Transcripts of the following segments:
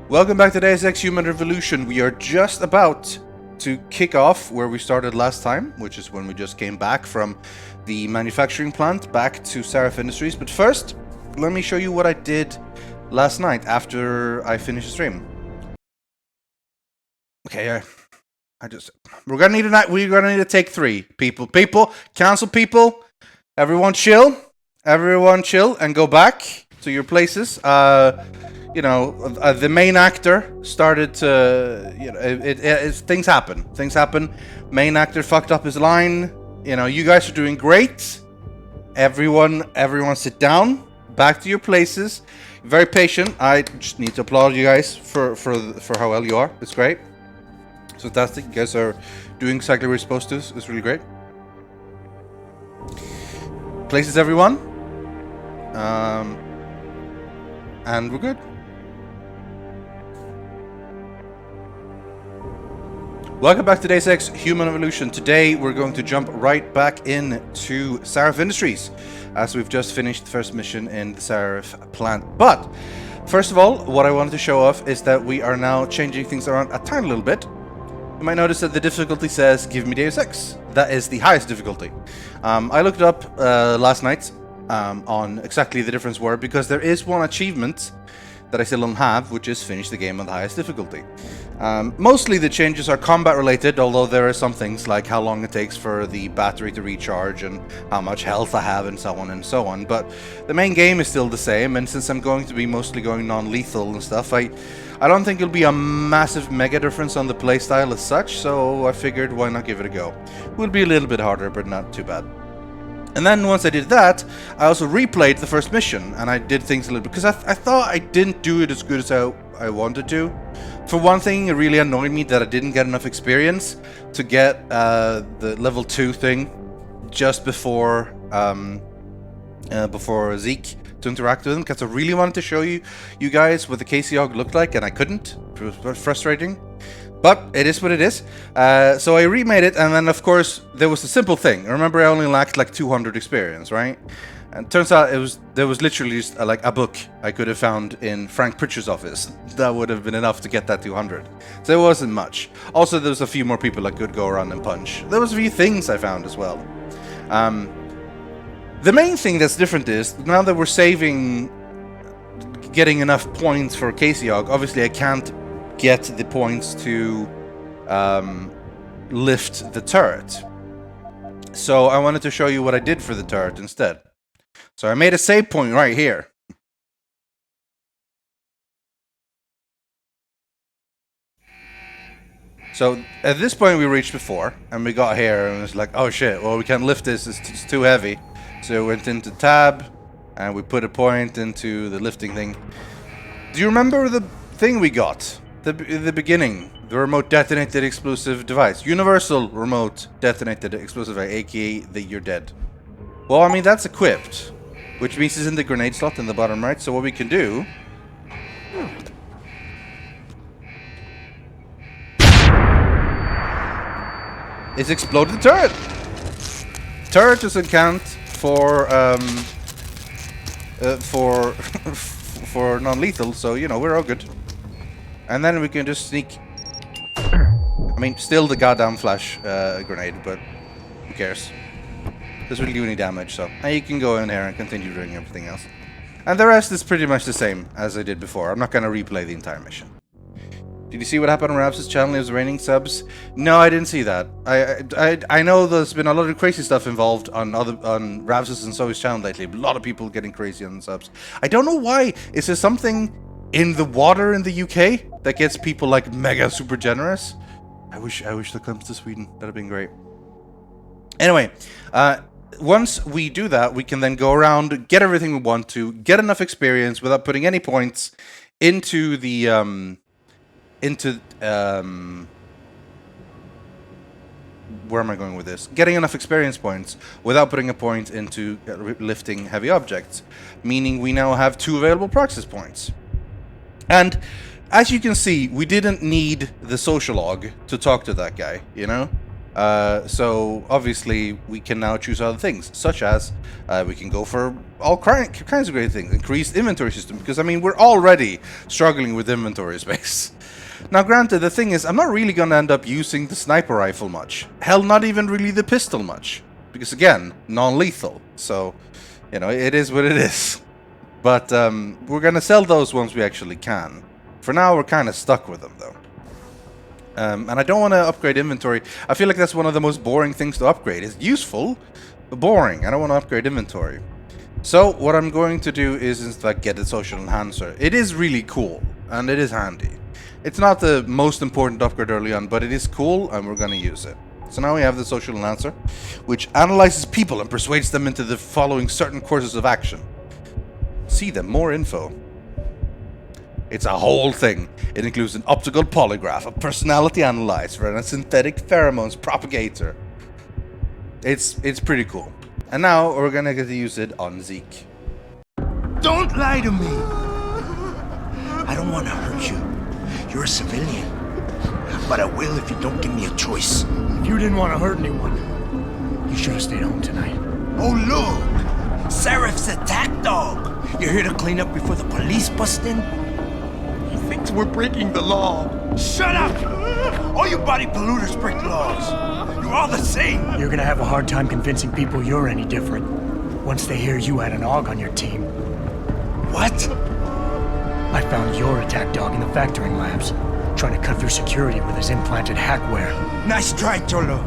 Welcome back to Deus Ex Human Revolution. We are just about to kick off where we started last time, which is when we just came back from the manufacturing plant back to Serif Industries. But first, let me show you what I did last night after I finished the stream. Okay, we're gonna need to take 3 people. Council people, everyone chill, and go back to your places. The main actor started to, things happen. Main actor fucked up his line. You guys are doing great. Everyone sit down. Back to your places. Very patient. I just need to applaud you guys for how well you are. It's great. It's fantastic. You guys are doing exactly what you're supposed to. It's really great. Places, everyone. And we're good. Welcome back to Deus Ex Human Evolution. Today we're going to jump right back into Serif Industries as we've just finished the first mission in the Serif plant. But first of all, what I wanted to show off is that we are now changing things around a tiny little bit. You might notice that the difficulty says give me Deus Ex. That is the highest difficulty. I looked up last night on exactly the difference were, because there is one achievement that I still don't have, which is finish the game on the highest difficulty. Mostly the changes are combat related, although there are some things like how long it takes for the battery to recharge and how much health I have and so on and so on. But the main game is still the same, and since I'm going to be mostly going non-lethal and stuff, I don't think it'll be a massive mega difference on the playstyle as such, so I figured why not give it a go. It will be a little bit harder, but not too bad. And then once I did that, I also replayed the first mission, and I did things a little bit, because I thought I didn't do it as good as I wanted to. For one thing, it really annoyed me that I didn't get enough experience to get the level 2 thing just before Zeke to interact with him, because I really wanted to show you guys what the KCOG looked like, and I couldn't. It was frustrating. But it is what it is. So I remade it, and then of course there was a simple thing. Remember, I only lacked like 200 experience, right? And turns out there was literally just like a book I could have found in Frank Pritchard's office that would have been enough to get that 200. So it wasn't much. Also, there was a few more people I could go around and punch. There was a few things I found as well. The main thing that's different is now that we're saving, getting enough points for KCOG. Obviously, I can't get the points to lift the turret. So I wanted to show you what I did for the turret instead. So I made a save point right here. So at this point we reached before, and we got here and it was like, oh shit, well we can't lift this, it's too heavy. So we went into tab and we put a point into the lifting thing. Do you remember the thing we got? The beginning, the remote detonated explosive device. Universal remote detonated explosive device, aka that you're dead. Well, I mean, that's equipped, which means it's in the grenade slot in the bottom right. So what we can do is explode the turret. Turret doesn't count for for non-lethal, so we're all good. And then we can just sneak. I mean, still the goddamn flash grenade, but who cares? Doesn't really do any damage, so now you can go in here and continue doing everything else. And the rest is pretty much the same as I did before. I'm not going to replay the entire mission. Did you see what happened on Ravs' channel? It was raining subs. No, I didn't see that. I know there's been a lot of crazy stuff involved on Ravs' and Zoe's channel lately. A lot of people getting crazy on the subs. I don't know why. Is there something in the water in the UK that gets people like mega super generous? I wish that comes to Sweden. That'd have been great. Anyway, once we do that, we can then go around, get everything we want to, get enough experience without putting any points into the where am I going with this? Getting enough experience points without putting a point into lifting heavy objects, meaning we now have 2 available praxis points. And as you can see, we didn't need the social log to talk to that guy, So obviously we can now choose other things, such as we can go for all kinds of great things. Increased inventory system, because I mean we're already struggling with inventory space. Now granted, the thing is I'm not really going to end up using the sniper rifle much. Hell, not even really the pistol much. Because again, non-lethal. So, you know, it is what it is. But we're going to sell those ones we actually can. For now we're kind of stuck with them though. And I don't want to upgrade inventory. I feel like that's one of the most boring things to upgrade. It's useful, but boring. I don't want to upgrade inventory. So what I'm going to do is instead get the social enhancer. It is really cool, and it is handy. It's not the most important upgrade early on, but it is cool, and we're going to use it. So now we have the social enhancer, which analyzes people and persuades them into the following certain courses of action. See them, more info. It's a whole thing. It includes an optical polygraph, a personality analyzer, and a synthetic pheromones propagator. It's pretty cool. And now we're gonna get to use it on Zeke. Don't lie to me! I don't want to hurt you. You're a civilian. But I will if you don't give me a choice. If you didn't want to hurt anyone, you should have stayed home tonight. Oh look! Serif's attack dog! You're here to clean up before the police bust in? He thinks we're breaking the law. Shut up! All you body polluters break laws. You're all the same. You're gonna have a hard time convincing people you're any different once they hear you had an AUG on your team. What? I found your attack dog in the factoring labs, trying to cut through security with his implanted hackware. Nice try, Cholo.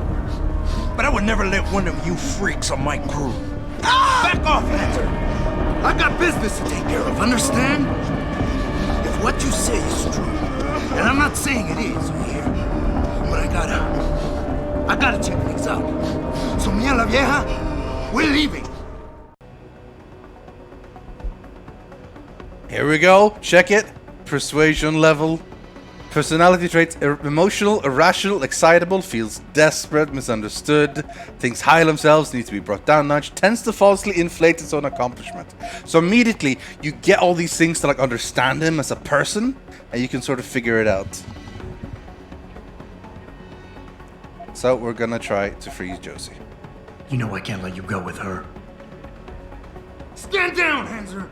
But I would never let one of you freaks on my crew. Ah! Back off, Hunter! I got business to take care of, understand? If what you say is true, and I'm not saying it is here, but I gotta check things out. So me and la vieja, we're leaving. Here we go. Check it. Persuasion level. Personality traits: emotional, irrational, excitable, feels desperate, misunderstood, thinks high of themselves, needs to be brought down a notch, tends to falsely inflate its own accomplishment. So immediately you get all these things to like understand him as a person, and you can sort of figure it out. So we're gonna try to freeze Josie. You know I can't let you go with her. Stand down, Hanser!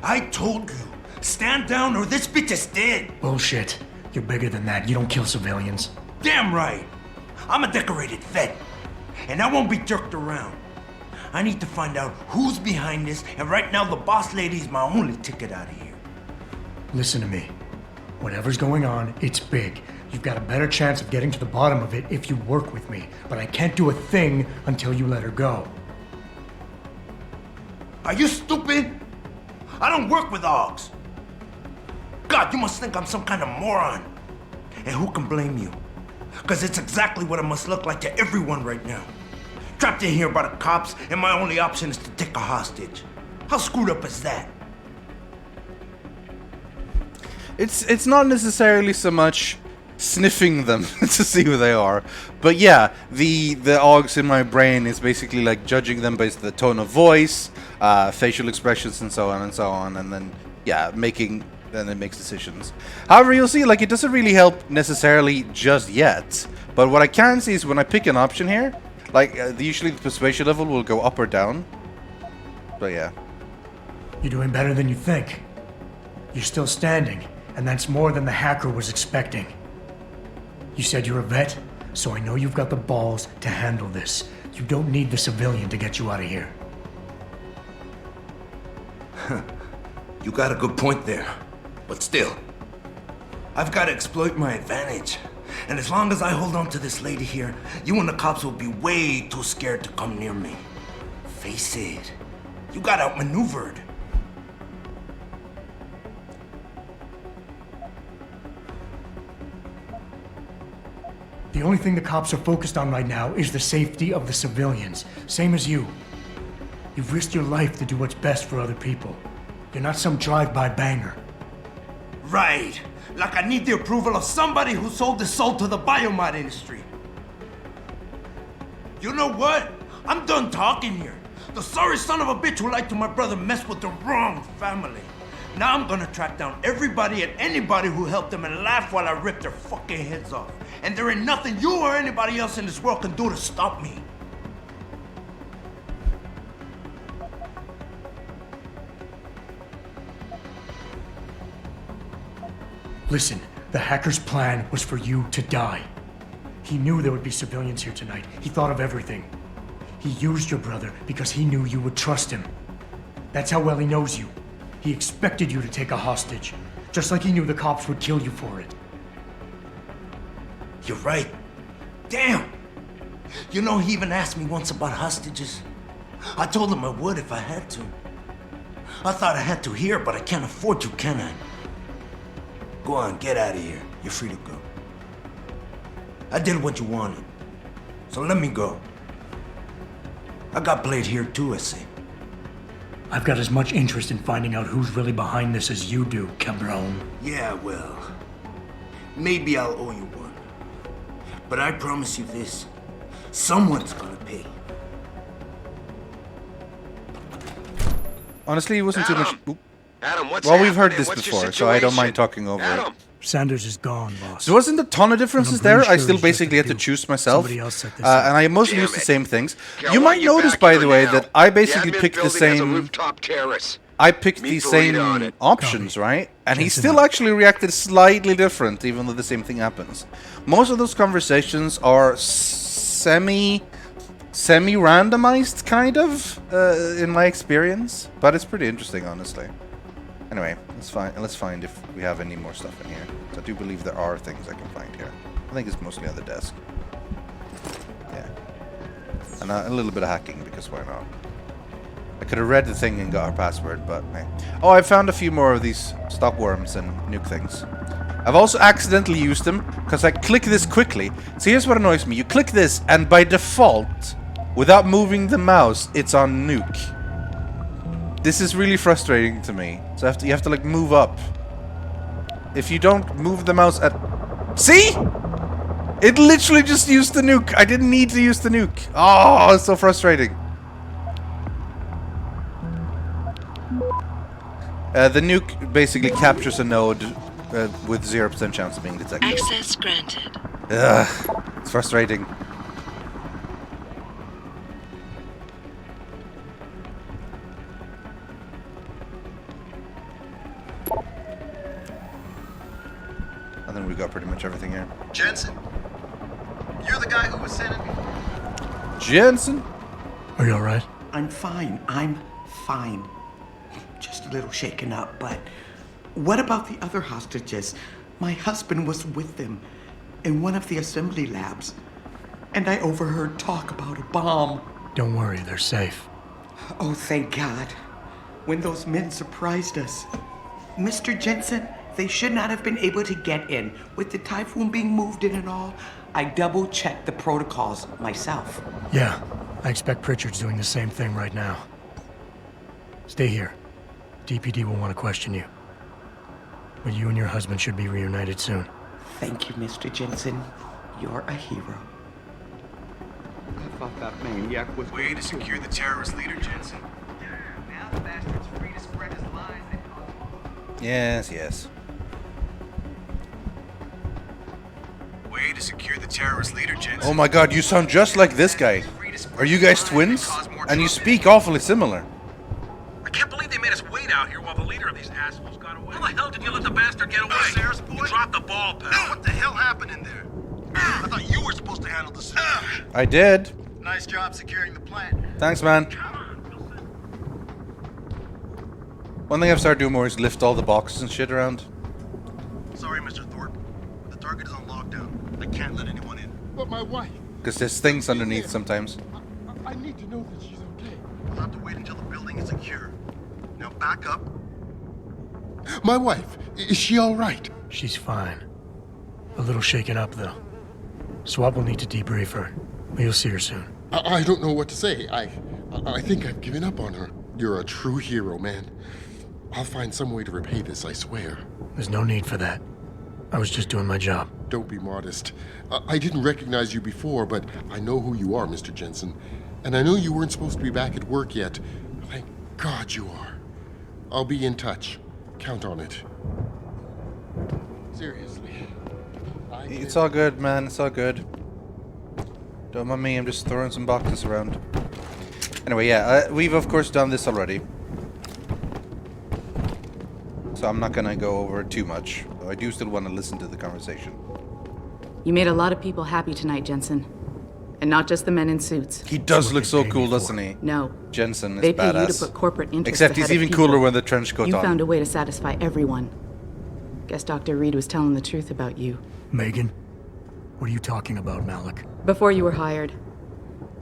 I told you, stand down or this bitch is dead! Bullshit. You're bigger than that. You don't kill civilians. Damn right! I'm a decorated vet, and I won't be jerked around. I need to find out who's behind this, and right now the boss lady is my only ticket out of here. Listen to me. Whatever's going on, it's big. You've got a better chance of getting to the bottom of it if you work with me, but I can't do a thing until you let her go. Are you stupid? I don't work with AUGs. God, you must think I'm some kind of moron. And who can blame you? Because it's exactly what it must look like to everyone right now. Trapped in here by the cops, and my only option is to take a hostage. How screwed up is that? It's not necessarily so much sniffing them to see who they are, but yeah, the AUGs in my brain is basically like judging them based on the tone of voice, facial expressions, and so on, and then yeah, then it makes decisions. However, you'll see like it doesn't really help necessarily just yet, but what I can see is when I pick an option here, like usually the persuasion level will go up or down. But yeah, You're doing better than you think. You're still standing, and that's more than the hacker was expecting. You said you're a vet, so I know you've got the balls to handle this. You don't need the civilian to get you out of here. You got a good point there. But still, I've got to exploit my advantage. And as long as I hold on to this lady here, you and the cops will be way too scared to come near me. Face it, you got outmaneuvered. The only thing the cops are focused on right now is the safety of the civilians, same as you. You've risked your life to do what's best for other people. You're not some drive-by banger. Right, like I need the approval of somebody who sold his soul to the biomod industry. You know what? I'm done talking here. The sorry son of a bitch who lied to my brother messed with the wrong family. Now I'm gonna track down everybody and anybody who helped them and laugh while I rip their fucking heads off. And there ain't nothing you or anybody else in this world can do to stop me. Listen, the hacker's plan was for you to die. He knew there would be civilians here tonight. He thought of everything. He used your brother because he knew you would trust him. That's how well he knows you. He expected you to take a hostage, just like he knew the cops would kill you for it. You're right. Damn! You know, he even asked me once about hostages. I told him I would if I had to. I thought I had to here, but I can't afford to, can I? Go on, get out of here. You're free to go. I did what you wanted, so let me go. I got Blade here too, I say. I've got as much interest in finding out who's really behind this as you do, cabron. Yeah, well, maybe I'll owe you one. But I promise you this, someone's gonna pay. Honestly, it wasn't too much. Oop. Adam, what's Well, we've heard happening? this What's before, your so I don't mind situation? talking over it. Adam, Sanders is gone, boss. There wasn't a ton of differences I'm pretty there. I sure still it's just basically a had to few. choose myself. Somebody else set this up. And I mostly Damn used the it. same things. Okay, I You want might notice, back by here the way, now. that I The basically admin picked the building has a same. rooftop terrace. I picked Meet the the same lead on it. options, Copy. right? And he Jensen still out. actually reacted slightly different, even though the same thing happens. Most of those conversations are semi-randomized, kind of, in my experience. But it's pretty interesting, honestly. Anyway, let's find if we have any more stuff in here. So I do believe there are things I can find here. I think it's mostly on the desk. Yeah. And a little bit of hacking, because why not? I could have read the thing and got our password, but hey. Oh, I found a few more of these stop worms and nuke things. I've also accidentally used them, because I click this quickly. So here's what annoys me. You click this, and by default, without moving the mouse, it's on nuke. This is really frustrating to me. So you have to like move up. If you don't move the mouse at... See? It literally just used the nuke. I didn't need to use the nuke. Oh, it's so frustrating. The nuke basically captures a node with 0% chance of being detected. Access granted. Ugh, it's frustrating. I think we got pretty much everything here. Jensen, you're the guy who was sending me. Jensen? Are you alright? I'm fine. I'm fine. Just a little shaken up, but what about the other hostages? My husband was with them in one of the assembly labs, and I overheard talk about a bomb. Don't worry, they're safe. Oh, thank God. When those men surprised us. Mr. Jensen, they should not have been able to get in. With the typhoon being moved in and all, I double-checked the protocols myself. Yeah, I expect Pritchard's doing the same thing right now. Stay here. DPD will want to question you. But you and your husband should be reunited soon. Thank you, Mr. Jensen. You're a hero. I thought that maniac was... Way to secure the terrorist leader, Jensen. Now the bastard's free to spread his lies. Yes, yes. Way to secure the terrorist leader, Jensen. Oh my god, you sound just like this guy. Are you guys twins? And you speak awfully similar. I can't believe they made us wait out here while the leader of these assholes got away. How the hell did you let the bastard get away? Sarah's boy? You dropped the ball, pal. What the hell happened in there? I thought you were supposed to handle the security. I did. Nice job securing the plant. Thanks, man. One thing I've started doing more is lift all the boxes and shit around. Sorry, Mr. Thorpe. The target is on lockdown. I can't let anyone in. But my wife, Because there's things underneath sometimes. I need to know that she's okay. We'll have to wait until the building is secure. Now back up. My wife, is she all right? She's fine. A little shaken up, though. Swab will need to debrief her. But you'll see her soon. I don't know what to say. I think I've given up on her. You're a true hero, man. I'll find some way to repay this, I swear. There's no need for that. I was just doing my job. Don't be modest. I didn't recognize you before, but I know who you are, Mr. Jensen. And I know you weren't supposed to be back at work yet. Thank God you are. I'll be in touch. Count on it. Seriously. It's all good, man. It's all good. Don't mind me. I'm just throwing some boxes around. Anyway, yeah, we've of course done this already. So I'm not gonna go over it too much. Though I do still want to listen to the conversation. You made a lot of people happy tonight, Jensen. And not just the men in suits. He does look so cool, doesn't he? No. Jensen is They pay you to badass. put corporate interests Except he's ahead of even people. cooler with the trench coat You on. found a way to satisfy everyone. Guess Dr. Reed was telling the truth about you. Megan? What are you talking about, Malik? Before you were hired,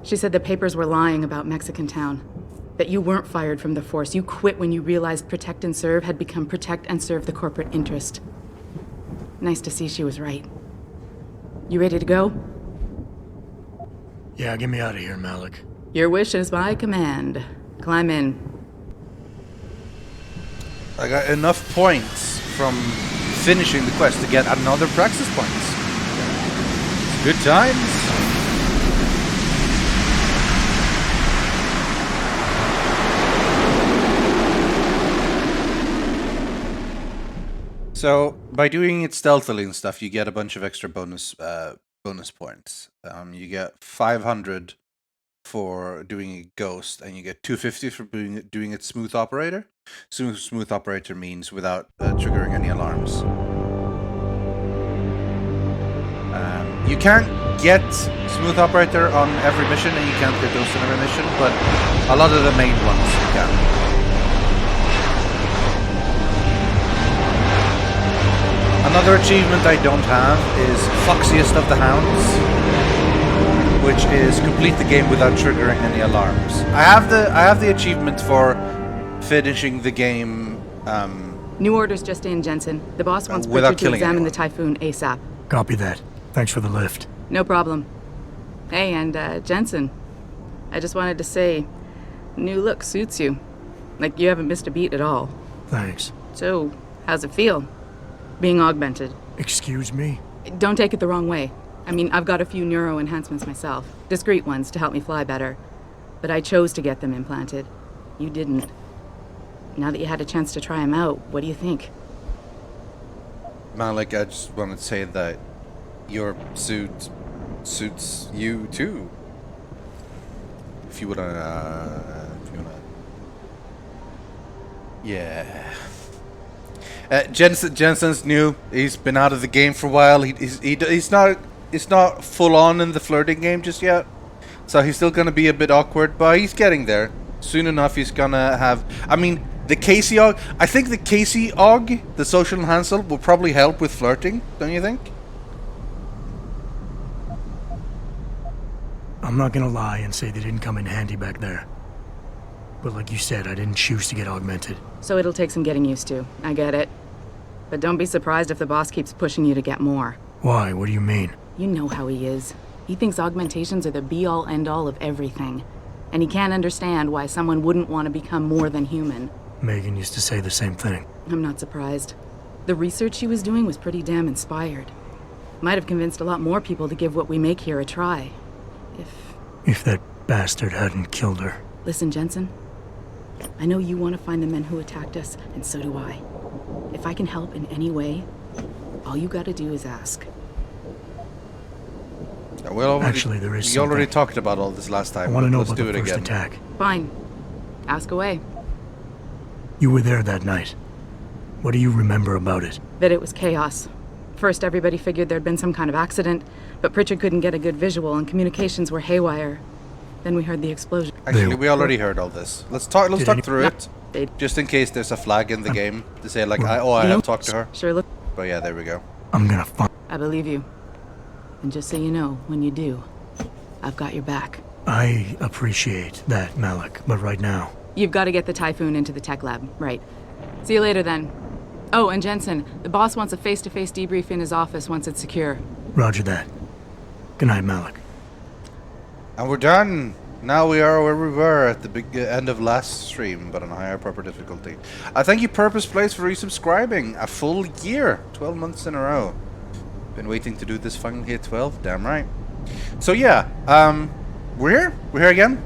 she said the papers were lying about Mexican Town. That you weren't fired from the force. You quit when you realized Protect and Serve had become Protect and Serve the corporate interest. Nice to see she was right. You ready to go? Yeah, get me out of here, Malik. Your wish is my command. Climb in. I got enough points from finishing the quest to get another praxis points. Good times. So by doing it stealthily and stuff, you get a bunch of extra bonus points. You get 500 for doing a ghost, and you get 250 for doing it smooth operator. Smooth operator means without triggering any alarms. You can't get smooth operator on every mission, and you can't get those on every mission, but a lot of the main ones you can. Another achievement I don't have is Foxiest of the Hounds, which is complete the game without triggering any alarms. I have the achievement for finishing the game New orders just in, Jensen. The boss wants without Pritchard to killing examine anyone. the Typhoon ASAP. Copy that. Thanks for the lift. No problem. Hey, and Jensen, I just wanted to say, new look suits you. Like you haven't missed a beat at all. Thanks. So, how's it feel? Being augmented. Excuse me? Don't take it the wrong way. I mean, I've got a few neuro enhancements myself. Discreet ones to help me fly better. But I chose to get them implanted. You didn't. Now that you had a chance to try them out, what do you think? Malik, I just wanted to say that your suit suits you too. If you wanna, yeah. Jensen's new. He's been out of the game for a while. He's not full on in the flirting game just yet. So he's still gonna be a bit awkward, but he's getting there. Soon enough, he's gonna have. I mean, the Casey Og. I think the Casey Og, the social enhancer, will probably help with flirting. Don't you think? I'm not gonna lie and say they didn't come in handy back there. But like you said, I didn't choose to get augmented. So it'll take some getting used to. I get it. But don't be surprised if the boss keeps pushing you to get more. Why? What do you mean? You know how he is. He thinks augmentations are the be-all, end-all of everything. And he can't understand why someone wouldn't want to become more than human. Megan used to say the same thing. I'm not surprised. The research she was doing was pretty damn inspired. Might have convinced a lot more people to give what we make here a try. If that bastard hadn't killed her. Listen, Jensen. I know you want to find the men who attacked us, and so do I. If I can help in any way, all you gotta do is ask. Well, actually, there is we something. already talked about all this last time. I want to know Let's about do the it first again. attack. Fine. Ask away. You were there that night. What do you remember about it? That it was chaos. First, everybody figured there'd been some kind of accident, but Pritchard couldn't get a good visual and communications were haywire. Then we heard the explosion. Actually, we already heard all this. Let's talk through it. They- Just in case there's a flag in the game to say like, I have talked to her. Sure look. But yeah, there we go. I'm gonna find. I believe you. And just so you know, when you do, I've got your back. I appreciate that, Malik, but right now. You've got to get the Typhoon into the tech lab, right? See you later then. Oh, and Jensen, the boss wants a face-to-face debrief in his office once it's secure. Roger that. Good night, Malik. And we're done. Now we are where we were at the end of last stream, but on a higher proper difficulty. I thank you, Purpose Place, for resubscribing. A full year. 12 months in a row. Been waiting to do this, finally hit 12. Damn right. So yeah, we're here. We're here again.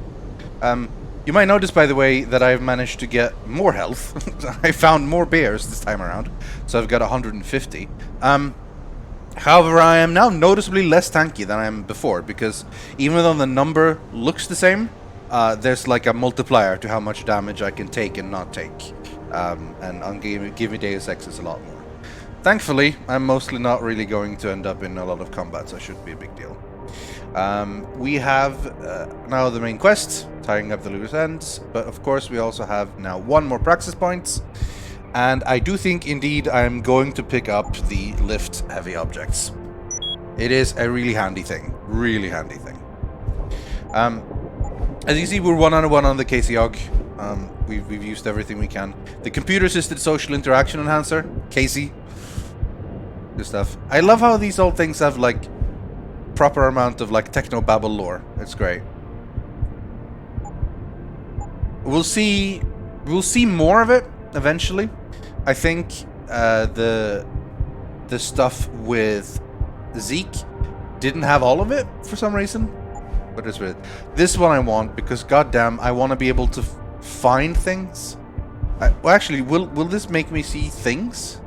You might notice, by the way, that I've managed to get more health. I found more bears this time around, so I've got 150. However, I am now noticeably less tanky than I am before, because even though the number looks the same, there's like a multiplier to how much damage I can take and not take. And on Give Me Deus Ex is a lot more. Thankfully, I'm mostly not really going to end up in a lot of combat, so it shouldn't be a big deal. We have now the main quest, tying up the loose ends, but of course we also have now one more praxis points, and I do think indeed I'm going to pick up the lift heavy objects. It is a really handy thing, As you see, we're one-on-one on the Casey-Og. We've used everything we can. The computer-assisted social interaction enhancer, Casey. Good stuff. I love how these old things have like proper amount of like techno-babble lore. It's great. We'll see more of it eventually. I think the stuff with Zeke didn't have all of it for some reason. But it's weird. This one I want because goddamn, I want to be able to find things. Well, actually, will this make me see things?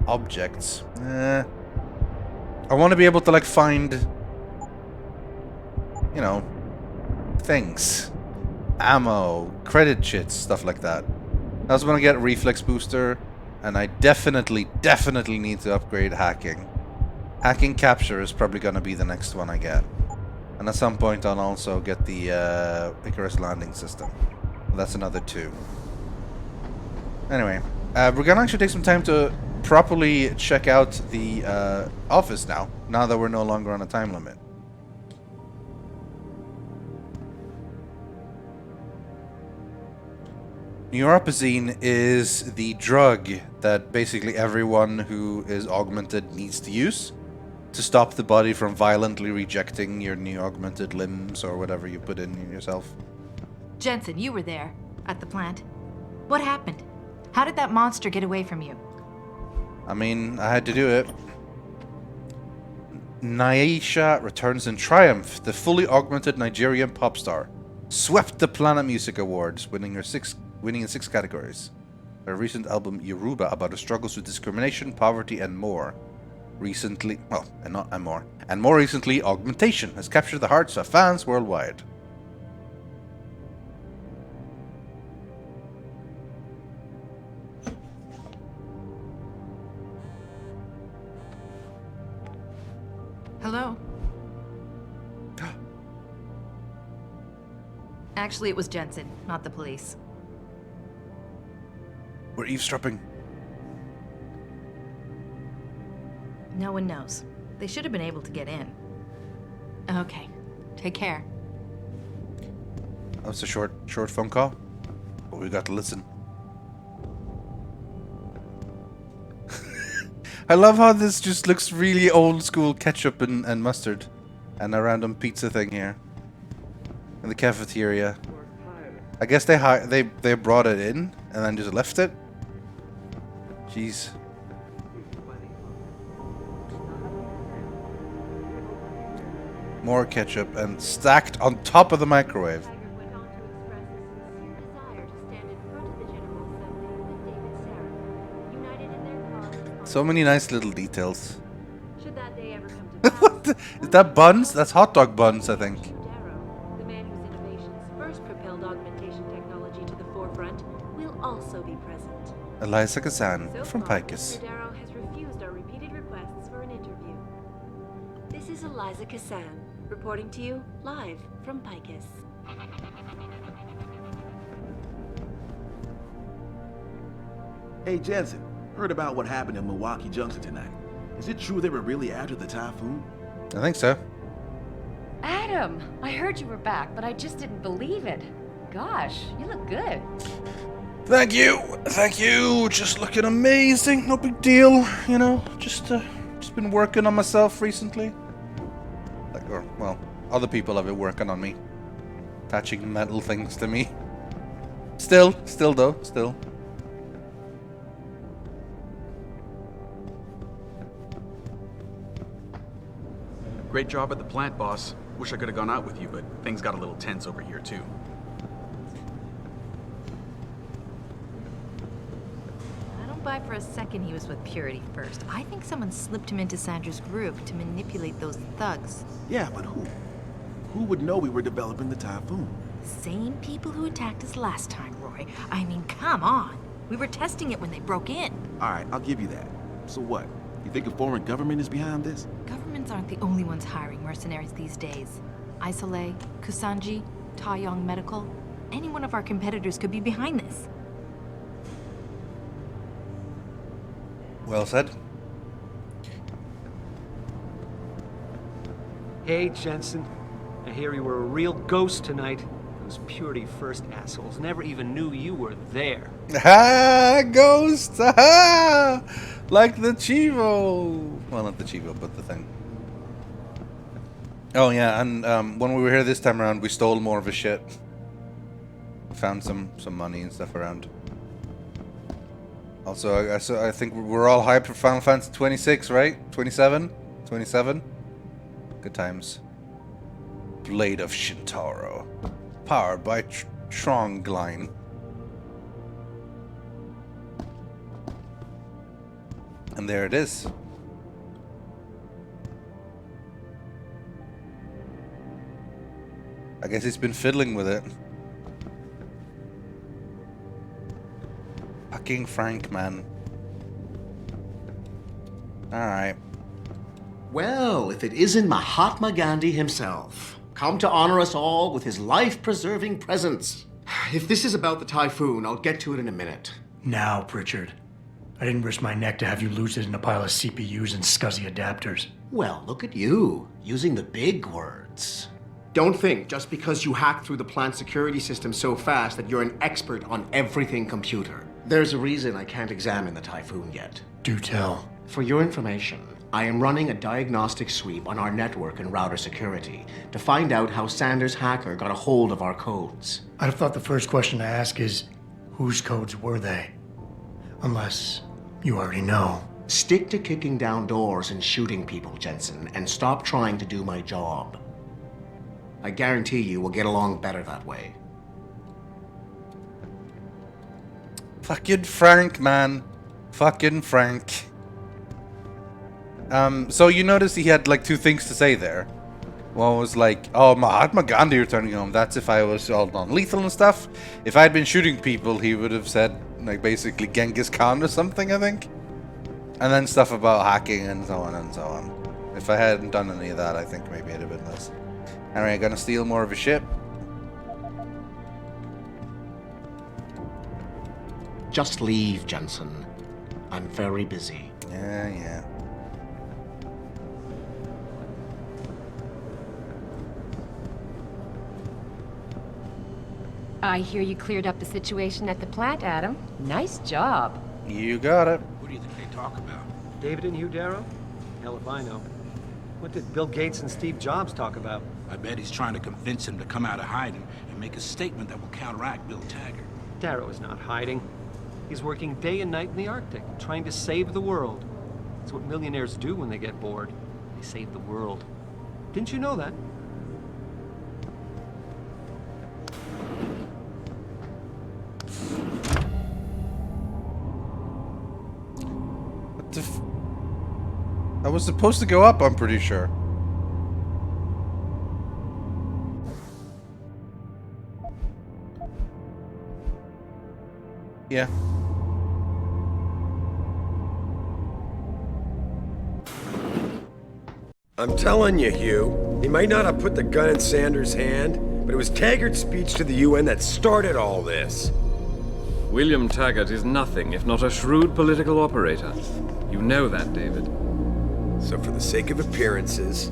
Objects. I want to be able to like find, you know, things, ammo, credit chits, stuff like that. I also want to get reflex booster, and I definitely need to upgrade hacking. Hacking capture is probably going to be the next one I get. And at some point I'll also get the Icarus landing system. That's another 2. Anyway, we're gonna actually take some time to properly check out the office now that we're no longer on a time limit. Neuropazine is the drug that basically everyone who is augmented needs to use to stop the body from violently rejecting your new augmented limbs or whatever you put in yourself. Jensen, you were there, at the plant. What happened? How did that monster get away from you? I mean, I had to do it. Naisha returns in triumph. The fully augmented Nigerian pop star swept the Planet Music Awards, winning in 6 categories. Her recent album Yoruba, about her struggles with discrimination, poverty, and more. More recently, Augmentation has captured the hearts of fans worldwide. Hello? Actually, it was Jensen, not the police. We're eavesdropping. No one knows. They should have been able to get in. Okay. Take care. That was a short phone call, but we got to listen. I love how this just looks really old school ketchup and mustard, and a random pizza thing here in the cafeteria. I guess they brought it in and then just left it. Jeez. More ketchup and stacked on top of the microwave. So many nice little details. Should that day ever come to What is that buns? That's hot dog buns, I think. the man whose innovations first propelled augmentation technology to the forefront, will also be present. Eliza Kazan So from far, Picus. Mr. Darrow has refused our repeated requests for an interview. This is Eliza Kazan, reporting to you live from Picus. Hey, Jensen. Heard about what happened in Milwaukee Junction tonight. Is it true they were really after the typhoon? I think so. Adam, I heard you were back, but I just didn't believe it. Gosh, you look good. Thank you. Thank you. Just looking amazing. No big deal. You know, just been working on myself recently. Well, other people have been working on me. Attaching metal things to me. Still. Great job at the plant, boss. Wish I could have gone out with you, but things got a little tense over here, too. buy for a second he was with Purity first. I think someone slipped him into Sandra's group to manipulate those thugs. Yeah, but who? Who would know we were developing the Typhoon? Same people who attacked us last time, Roy. I mean, come on. We were testing it when they broke in. All right, I'll give you that. So what? You think a foreign government is behind this? Governments aren't the only ones hiring mercenaries these days. Isolé, Kusanji, Taeyong Medical. Any one of our competitors could be behind this. Well said. Hey, Jensen. I hear you were a real ghost tonight. Those Purity First assholes never even knew you were there. Ha! Ghost! Ha! Like the Chivo! Well, not the Chivo, but the thing. Oh yeah, and when we were here this time around, we stole more of his shit. Found some money and stuff around. Also, I think we're all hyped for Final Fantasy 26, right? 27? 27? Good times. Blade of Shintaro. Powered by Trongline. And there it is. I guess he's been fiddling with it. Fucking Frank, man. Alright. Well, if it isn't Mahatma Gandhi himself, come to honor us all with his life-preserving presence. If this is about the Typhoon, I'll get to it in a minute. Now, Pritchard. I didn't risk my neck to have you lose it in a pile of CPUs and scuzzy adapters. Well, look at you, using the big words. Don't think just because you hacked through the plant security system so fast that you're an expert on everything computer. There's a reason I can't examine the Typhoon yet. Do tell. For your information, I am running a diagnostic sweep on our network and router security to find out how Sanders' hacker got a hold of our codes. I'd have thought the first question to ask is, whose codes were they? Unless you already know. Stick to kicking down doors and shooting people, Jensen, and stop trying to do my job. I guarantee you we'll get along better that way. Fucking Frank, man. Fucking Frank. So you noticed he had like two things to say there. One was like, oh, Mahatma Gandhi returning home. That's if I was all non-lethal and stuff. If I'd been shooting people, he would have said, like, basically Genghis Khan or something, I think. And then stuff about hacking and so on and so on. If I hadn't done any of that, I think maybe it'd have been less. Alright, gonna steal more of a ship. Just leave, Jensen. I'm very busy. Yeah. I hear you cleared up the situation at the plant, Adam. Nice job. You got it. What do you think they talk about? David and Hugh Darrow? Hell if I know. What did Bill Gates and Steve Jobs talk about? I bet he's trying to convince him to come out of hiding and make a statement that will counteract Bill Taggart. Darrow is not hiding. He's working day and night in the Arctic, trying to save the world. It's what millionaires do when they get bored. They save the world. Didn't you know that? What the I was supposed to go up, I'm pretty sure. Yeah. I'm telling you, Hugh, he might not have put the gun in Sanders' hand, but it was Taggart's speech to the UN that started all this. William Taggart is nothing if not a shrewd political operator. You know that, David. So for the sake of appearances,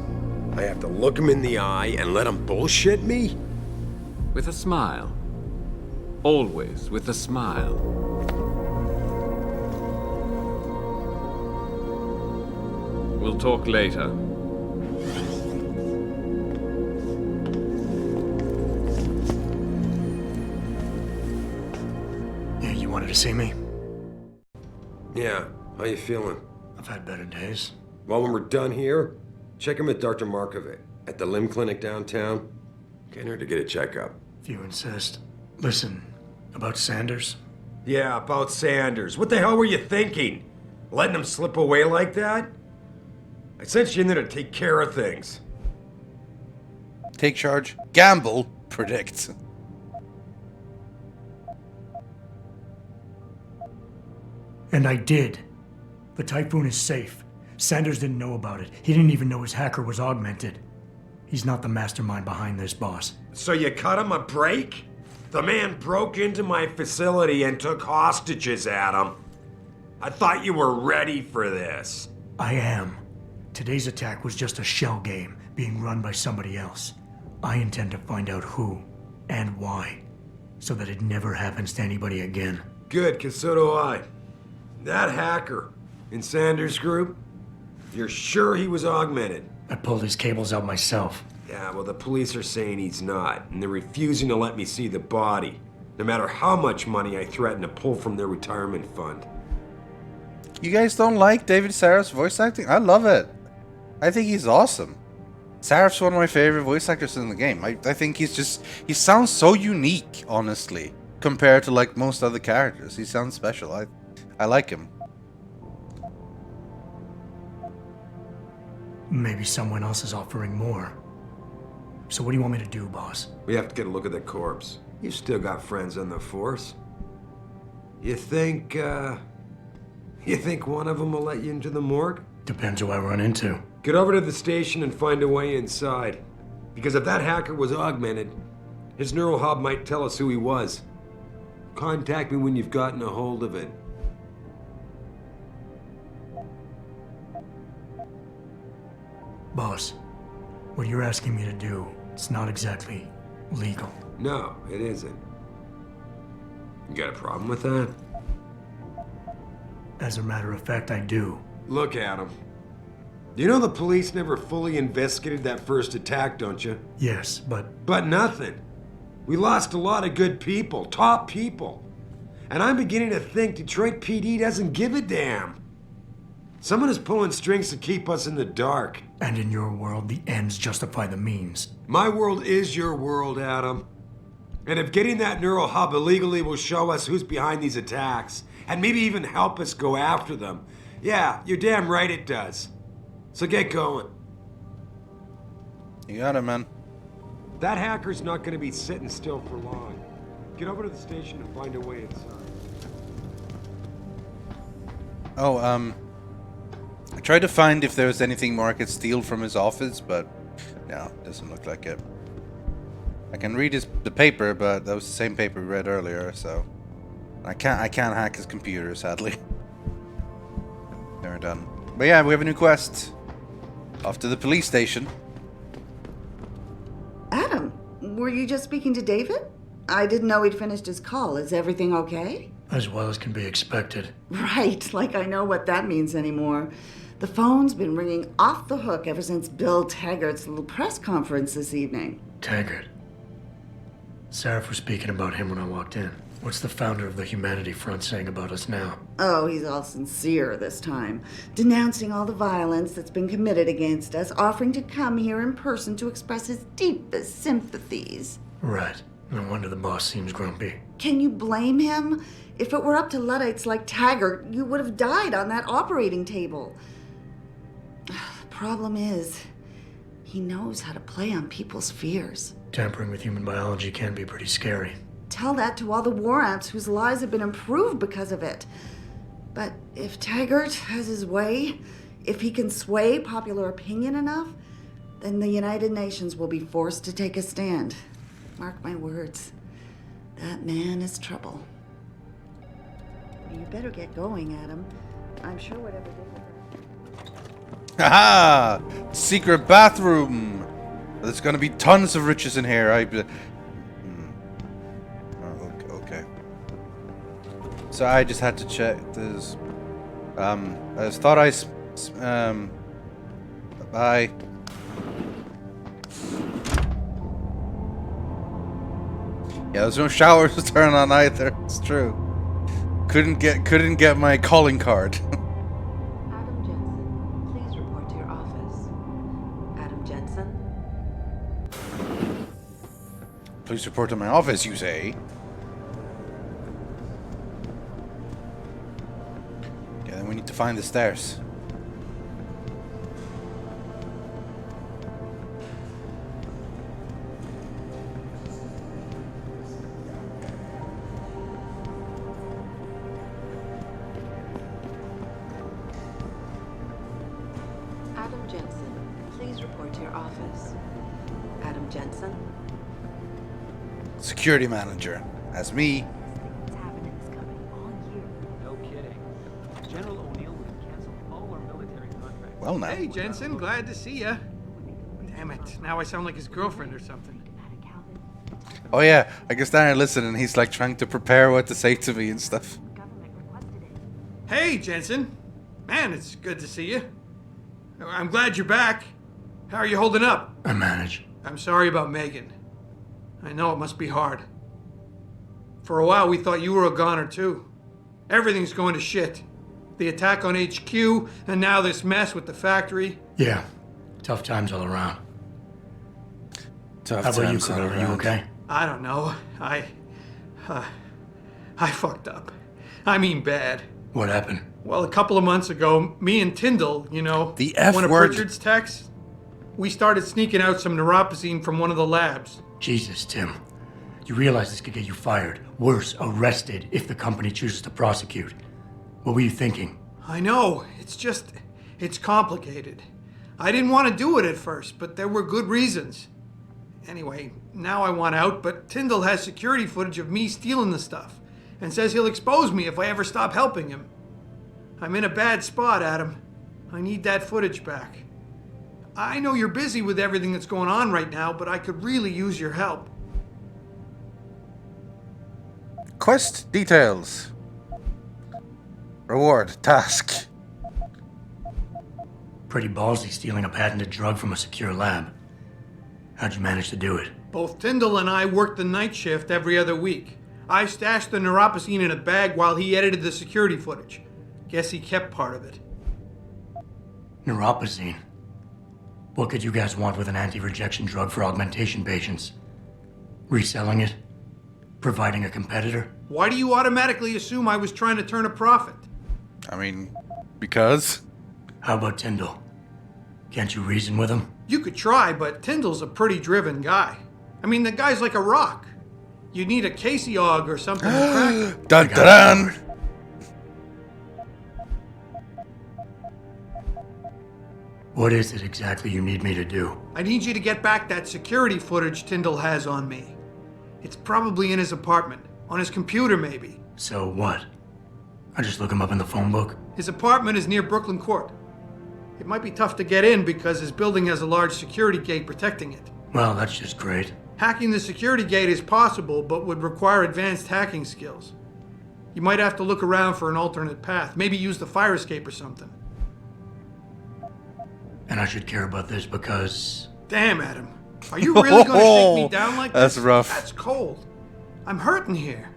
I have to look him in the eye and let him bullshit me? With a smile. Always with a smile. We'll talk later. You wanted to see me? Yeah, how you feeling? I've had better days. Well, when we're done here, check him with Dr. Markovic at the limb clinic downtown. Can't hurt to get a checkup. If you insist. Listen, about Sanders, Yeah, about Sanders. What the hell were you thinking? Letting him slip away like that? I sent you in there to take care of things. Take charge. Gamble. Predict. And I did. The Typhoon is safe. Sanders didn't know about it. He didn't even know his hacker was augmented. He's not the mastermind behind this, boss. So you cut him a break? The man broke into my facility and took hostages, Adam. I thought you were ready for this. I am. Today's attack was just a shell game being run by somebody else. I intend to find out who and why, so that it never happens to anybody again. Good, because so do I. That hacker in Sanders' group, you're sure he was augmented? I pulled his cables out myself. Yeah, well, the police are saying he's not, and they're refusing to let me see the body, no matter how much money I threaten to pull from their retirement fund. You guys don't like David Sarif's voice acting? I love it. I think he's awesome. Sarif's one of my favorite voice actors in the game. I think he sounds so unique, honestly, compared to like most other characters. He sounds special. I like him. Maybe someone else is offering more. So what do you want me to do, boss? We have to get a look at the corpse. You've still got friends on the force. You think one of them will let you into the morgue? Depends who I run into. Get over to the station and find a way inside. Because if that hacker was augmented, his neural hub might tell us who he was. Contact me when you've gotten a hold of it. Boss, what you're asking me to do, it's not exactly legal. No, it isn't. You got a problem with that? As a matter of fact, I do. Look, Adam. You know the police never fully investigated that first attack, don't you? Yes, but... But nothing. We lost a lot of good people, top people. And I'm beginning to think Detroit PD doesn't give a damn. Someone is pulling strings to keep us in the dark. And in your world, the ends justify the means. My world is your world, Adam. And if getting that neural hub illegally will show us who's behind these attacks, and maybe even help us go after them, yeah, you're damn right it does. So get going. You got it, man. That hacker's not going to be sitting still for long. Get over to the station and find a way inside. Oh, I tried to find if there was anything more I could steal from his office, but no, doesn't look like it. I can read the paper, but that was the same paper we read earlier, so I can't hack his computer, sadly. They're done. But yeah, we have a new quest. Off to the police station. Adam, were you just speaking to David? I didn't know he'd finished his call. Is everything okay? As well as can be expected. Right, like I know what that means anymore. The phone's been ringing off the hook ever since Bill Taggart's little press conference this evening. Taggart. Serif was speaking about him when I walked in. What's the founder of the Humanity Front saying about us now? Oh, he's all sincere this time, denouncing all the violence that's been committed against us, offering to come here in person to express his deepest sympathies. Right. No wonder the boss seems grumpy. Can you blame him? If it were up to Luddites like Taggart, you would have died on that operating table. The problem is, he knows how to play on people's fears. Tampering with human biology can be pretty scary. Tell that to all the war ants whose lives have been improved because of it. But if Taggart has his way, if he can sway popular opinion enough, then the United Nations will be forced to take a stand. Mark my words. That man is trouble. You better get going, Adam. I'm sure whatever they... Haha! Secret bathroom! There's gonna be tons of riches in here. Okay. So I just had to check this. I just thought bye. Yeah, there's no showers to turn on either. It's true. Couldn't get my calling card. Adam Jensen, please report to your office. Adam Jensen? Please report to my office, you say? and we need to find the stairs. Adam Jensen, please report to your office. Adam Jensen? Security manager. That's me. No kidding. General O'Neill would have canceled all our military contracts. Well, now. Hey, Jensen, glad to see ya. Damn it, now I sound like his girlfriend or something. Oh yeah, I can stand here listening, and he's like trying to prepare what to say to me and stuff. Hey, Jensen. Man, it's good to see you. I'm glad you're back. How are you holding up? I manage. I'm sorry about Megan. I know it must be hard. For a while, we thought you were a goner, too. Everything's going to shit. The attack on HQ, and now this mess with the factory. Yeah, tough times all around. Tough How about you, times all Carl? Are you around. okay? I don't know. I fucked up. I mean bad. What happened? Well, a couple of months ago, me and Tyndall, you know, The F one of word. Pritchard's techs, we started sneaking out some neuropozyne from one of the labs. Jesus, Tim. You realize this could get you fired. Worse, arrested if the company chooses to prosecute. What were you thinking? I know. It's complicated. I didn't want to do it at first, but there were good reasons. Anyway, now I want out, but Tyndall has security footage of me stealing the stuff and says he'll expose me if I ever stop helping him. I'm in a bad spot, Adam. I need that footage back. I know you're busy with everything that's going on right now, but I could really use your help. Quest details. Reward. Task. Pretty ballsy stealing a patented drug from a secure lab. How'd you manage to do it? Both Tyndall and I worked the night shift every other week. I stashed the neuropozyne in a bag while he edited the security footage. Guess he kept part of it. Neuropozyne. What could you guys want with an anti-rejection drug for augmentation patients? Reselling it? Providing a competitor? Why do you automatically assume I was trying to turn a profit? I mean, because? How about Tyndall? Can't you reason with him? You could try, but Tyndall's a pretty driven guy. I mean, the guy's like a rock. You need a Casey Aug or something to crack him. Dun dun dun! What is it exactly you need me to do? I need you to get back that security footage Tyndall has on me. It's probably in his apartment. On his computer, maybe. So what? I just look him up in the phone book? His apartment is near Brooklyn Court. It might be tough to get in because his building has a large security gate protecting it. Well, that's just great. Hacking the security gate is possible, but would require advanced hacking skills. You might have to look around for an alternate path. Maybe use the fire escape or something. And I should care about this because... Damn, Adam. Are you really going to shake me down like That's this? rough. That's cold. I'm hurting here.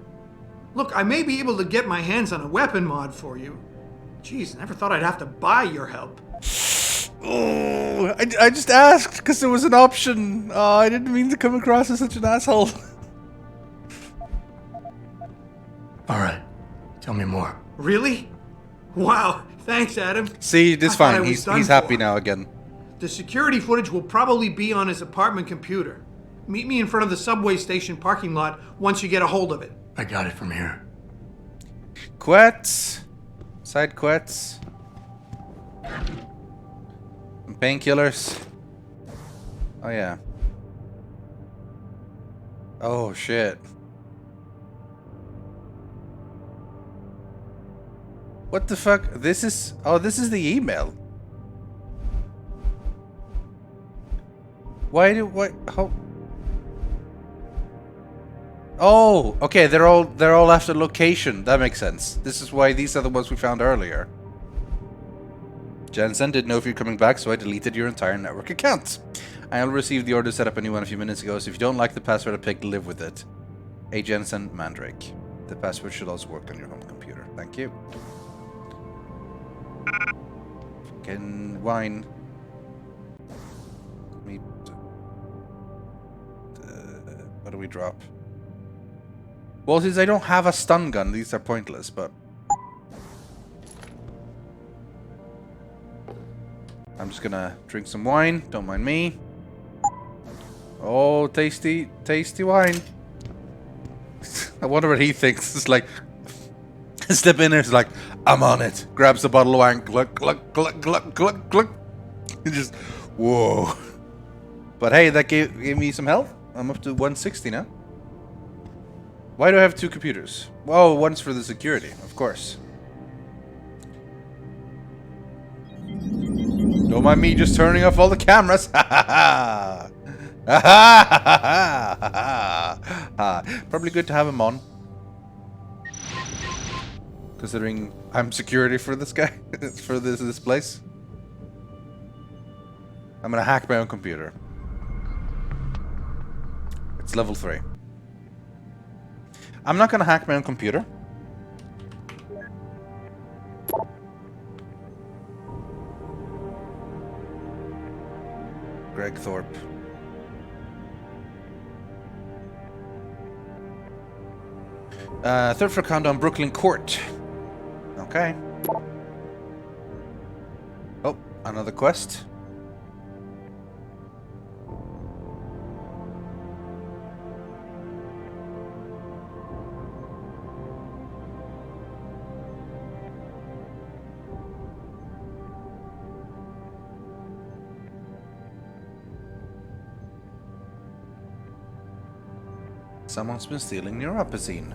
Look, I may be able to get my hands on a weapon mod for you. Jeez, never thought I'd have to buy your help. Oh, I just asked because there was an option. Oh, I didn't mean to come across as such an asshole. All right. Tell me more. Really? Wow. Thanks, Adam. See, this I thought I fine. was He's done happy for. now again. The security footage will probably be on his apartment computer. Meet me in front of the subway station parking lot once you get a hold of it. I got it from here. Quets. Side quets. Painkillers. Oh yeah. Oh shit. What the fuck? This is... Oh, this is the email. Why do... What? How... Oh, okay, they're all after location. That makes sense. This is why these are the ones we found earlier. Jensen didn't know if you're coming back, so I deleted your entire network account. I only received the order to set up a new one a few minutes ago, so if you don't like the password I picked, live with it. A. Jensen Mandrake. The password should also work on your home computer. Thank you. Fucking wine. Meat. What do we drop? Well, since I don't have a stun gun, these are pointless, but... I'm just gonna drink some wine. Don't mind me. Oh, tasty, tasty wine. I wonder what he thinks. It's like, step in there, it's like, I'm on it. Grabs a bottle of wine, glug, glug, glug, glug, glug, glug. And just, whoa. But hey, that gave me some health. I'm up to 160 now. Why do I have 2 computers? Well, one's for the security, of course. Don't mind me just turning off all the cameras. Ha ha ha. Ha ha ha ha ha. Probably good to have him on. Considering I'm security for this guy, for this place. I'm gonna hack my own computer. It's level 3. I'm not gonna hack my own computer. Greg Thorpe. Third floor condo on Brooklyn Court. Okay. Oh, another quest. Someone's been stealing neuropazine.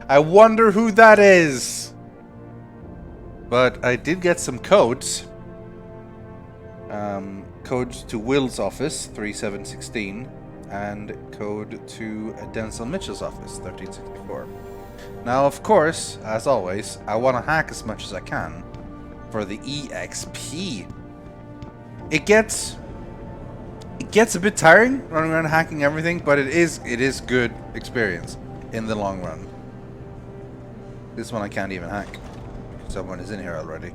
I wonder who that is. But I did get some codes. Codes to Will's office, 3716, and code to Denzel Mitchell's office, 1364. Now, of course, as always, I want to hack as much as I can for the EXP. It gets a bit tiring running around hacking everything, but it is good experience in the long run. This one I can't even hack. Someone is in here already.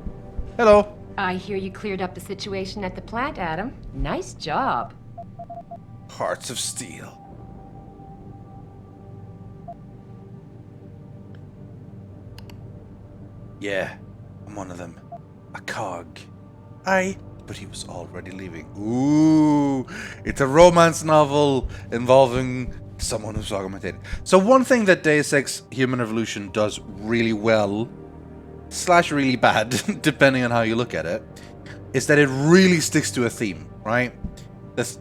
Hello. I hear you cleared up the situation at the plant, Adam. Nice job. Hearts of Steel. Yeah, I'm one of them. A cog. But he was already leaving. Ooh, it's a romance novel involving someone who's augmented. So one thing that Deus Ex Human Revolution does really well, / really bad, depending on how you look at it, is that it really sticks to a theme, right? There's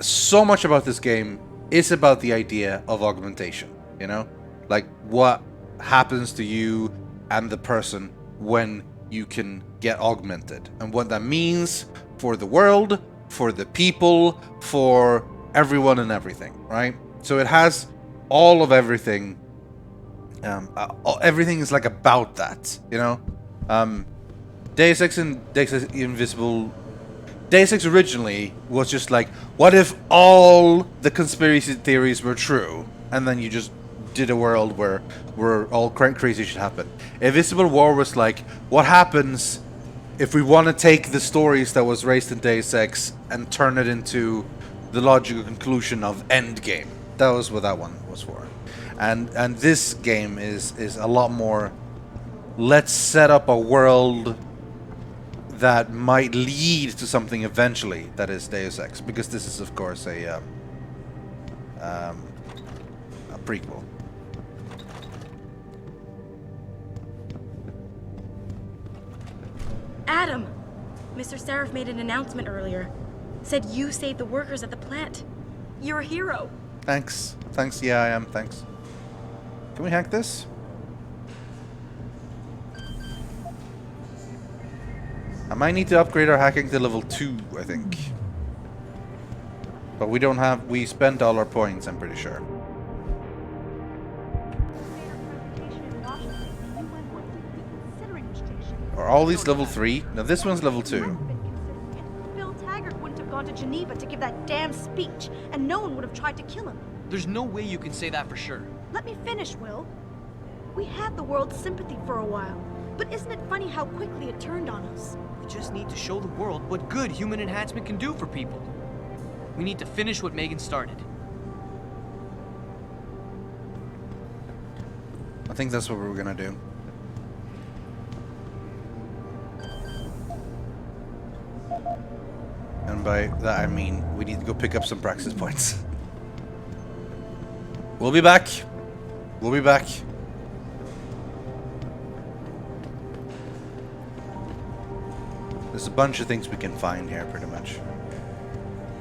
so much about this game is about the idea of augmentation, you know? Like what happens to you and the person when you can get augmented, and what that means for the world, for the people, for everyone and everything, right? So it has all of everything. Everything is like about that, you know? Deus Ex and Deus Ex Invisible... Deus Ex originally was just like, what if all the conspiracy theories were true? And then you just did a world where all crazy shit happen. Invisible War was like, what happens if we want to take the stories that was raised in Deus Ex and turn it into the logical conclusion of Endgame? That was what that one was for. And this game is a lot more, let's set up a world that might lead to something eventually that is Deus Ex, because this is of course a prequel. Adam! Mr. Serif made an announcement earlier. Said you saved the workers at the plant. You're a hero. Thanks. Thanks, yeah I am, thanks. Can we hack this? I might need to upgrade our hacking to level 2, I think. But we spent all our points, I'm pretty sure. Are all these level 3? No, this one's level 2. Bill Taggart wouldn't have gone to Geneva to give that damn speech, and no one would have tried to kill him. There's no way you can say that for sure. Let me finish, Will. We had the world's sympathy for a while, but isn't it funny how quickly it turned on us? We just need to show the world what good human enhancement can do for people. We need to finish what Megan started. I think that's what we're gonna do. And by that I mean we need to go pick up some praxis points. We'll be back. We'll be back. There's a bunch of things we can find here, pretty much.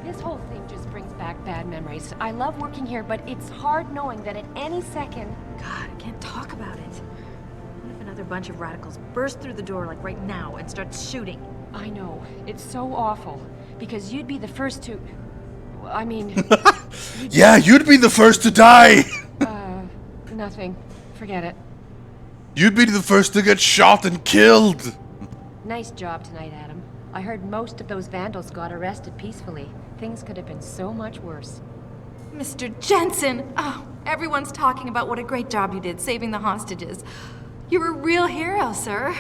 This whole thing just brings back bad memories. I love working here, but it's hard knowing that at any second... God, I can't talk about it. What if another bunch of radicals burst through the door, like right now, and start shooting? I know. It's so awful. Because you'd be the first to... I mean... Yeah, you'd be the first to die! Nothing. Forget it. You'd be the first to get shot and killed! Nice job tonight, Adam. I heard most of those vandals got arrested peacefully. Things could have been so much worse. Mr. Jensen! Oh, everyone's talking about what a great job you did saving the hostages. You're a real hero, sir.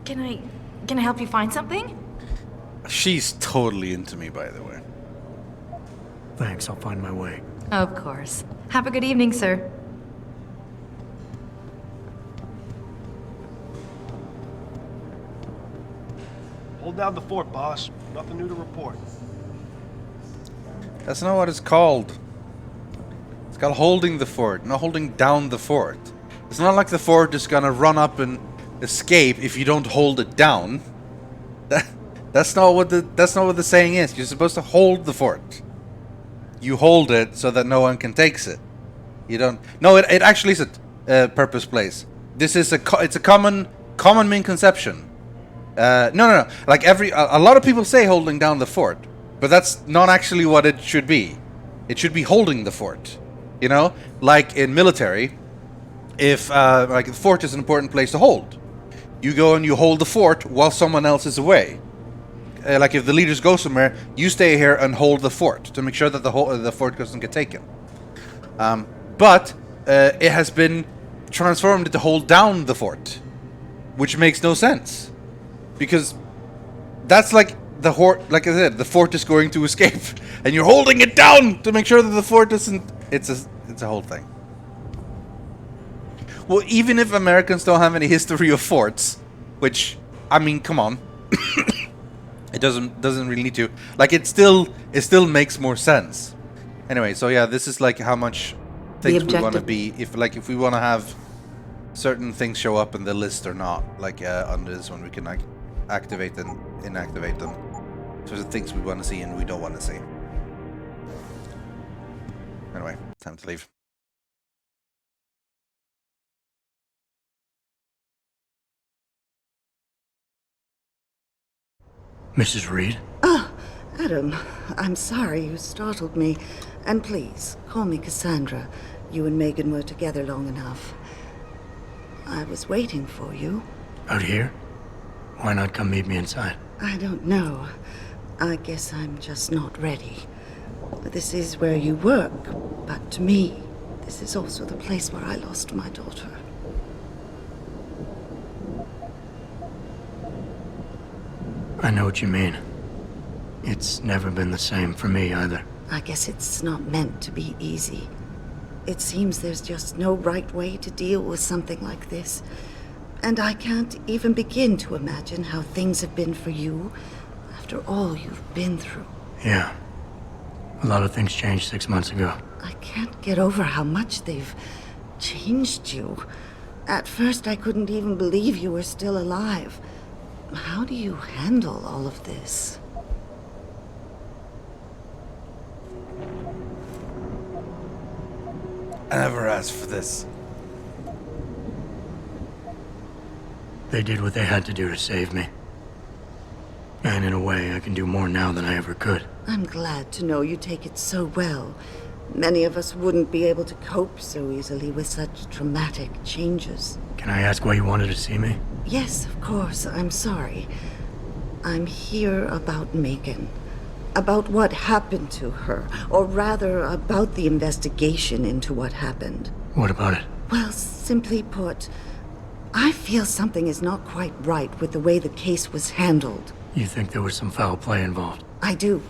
Can I help you find something? She's totally into me, by the way. Thanks, I'll find my way. Of course. Have a good evening, sir. Hold down the fort, boss. Nothing new to report. That's not what it's called. It's called holding the fort, not holding down the fort. It's not like the fort is gonna run up and escape if you don't hold it down. That's not what the saying is. You're supposed to hold the fort. You hold it so that no one can take it. You don't. No, it actually is a purpose place. This is it's a common misconception. No. Like a lot of people say holding down the fort, but that's not actually what it should be. It should be holding the fort. You know, like in military, if like the fort is an important place to hold, you go and you hold the fort while someone else is away. Like if the leaders go somewhere, you stay here and hold the fort to make sure that the fort doesn't get taken. But it has been transformed into hold down the fort, which makes no sense. Because that's like like I said, the fort is going to escape, and you're holding it down to make sure that the fort doesn't. It's a whole thing. Well, even if Americans don't have any history of forts, which I mean, come on, it doesn't really need to. Like it still makes more sense. Anyway, so yeah, this is like how much things we want to be. If we want to have certain things show up in the list or not, like on this one we can like activate and inactivate them. So there's things we want to see and we don't want to see. Anyway, time to leave. Mrs. Reed? Oh, Adam, I'm sorry you startled me. And please, call me Cassandra. You and Megan were together long enough. I was waiting for you. Out here? Why not come meet me inside? I don't know. I guess I'm just not ready. This is where you work, but to me, this is also the place where I lost my daughter. I know what you mean. It's never been the same for me either. I guess it's not meant to be easy. It seems there's just no right way to deal with something like this. And I can't even begin to imagine how things have been for you after all you've been through. Yeah. A lot of things changed 6 months ago. I can't get over how much they've changed you. At first, I couldn't even believe you were still alive. How do you handle all of this? I never asked for this. They did what they had to do to save me. And in a way, I can do more now than I ever could. I'm glad to know you take it so well. Many of us wouldn't be able to cope so easily with such traumatic changes. Can I ask why you wanted to see me? Yes, of course. I'm sorry. I'm here about Megan. About what happened to her. Or rather, about the investigation into what happened. What about it? Well, simply put, I feel something is not quite right with the way the case was handled. You think there was some foul play involved? I do.